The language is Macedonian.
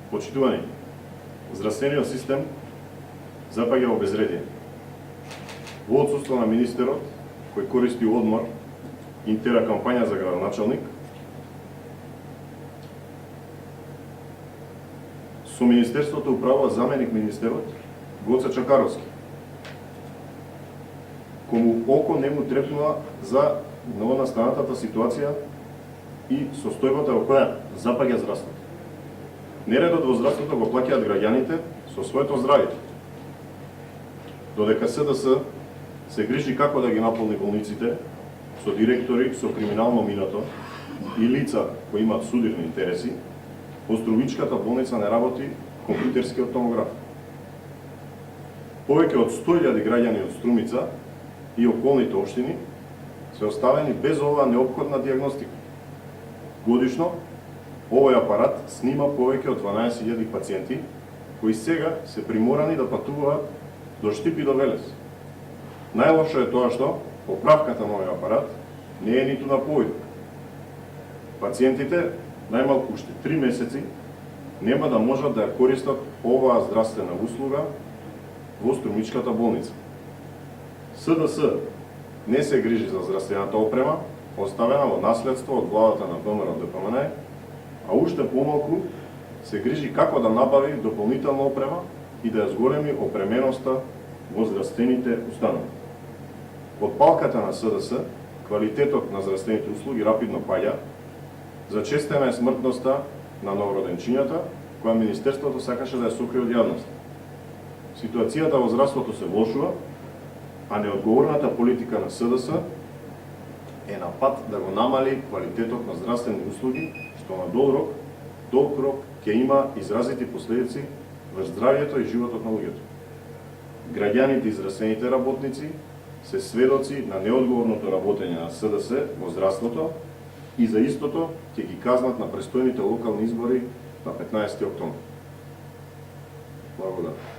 Почитувани, здравствениот систем запаѓа во безредие. Во отсуство на министерот, кој користи одмор, интера кампања за градоначалник, со министерството управува заменик министерот Гоце Чакаровски, кому око не му трепнува за новонастанатата ситуација и состојбата во која запаѓа здравството. Нередот во здравството го плаќаат граѓаните со своето здравје. Додека СДС се грижи како да ги наполни болниците со директори со криминално минато и лица кои имаат судирни интереси, во Струмичката болница не работи компјутерскиот томограф. Повеќе од 100.000 граѓани од Струмица и околните општини се оставени без оваа неопходна дијагностика. Годишно, овој апарат снима повеќе од 12.000 пациенти, кои сега се приморани да патуваат до Штип и до Велес. Најлошо е тоа што поправката на овој апарат не е ниту на повидок. Пациентите, најмалку уште 3 месеци, нема да можат да ја користат оваа здравствена услуга во Струмичката болница. СДС не се грижи за здравствената опрема, оставена во наследство од владата на ВМРО-ДПМН, а уште помалку се грижи како да набави дополнителна опрема и да ја зголеми опременоста во здравствените установи. Од палката на СДС, квалитетот на здравствените услуги рапидно паѓа, зачестена е смртноста на новороденчињата, која Министерството сакаше да ја сокрие од јавност. Ситуацијата во здравството се влошува, а неодговорната политика на СДС е на пат да го намали квалитетот на здравствени услуги, што на долг рок ќе има изразити последици врз здравјето и животот на луѓето. Граѓаните и здравствените работници се сведоци на неодговорното работење на СДС во здравството и за истото ќе ги казнат на престојните локални избори на 15 октомври. Благодарам.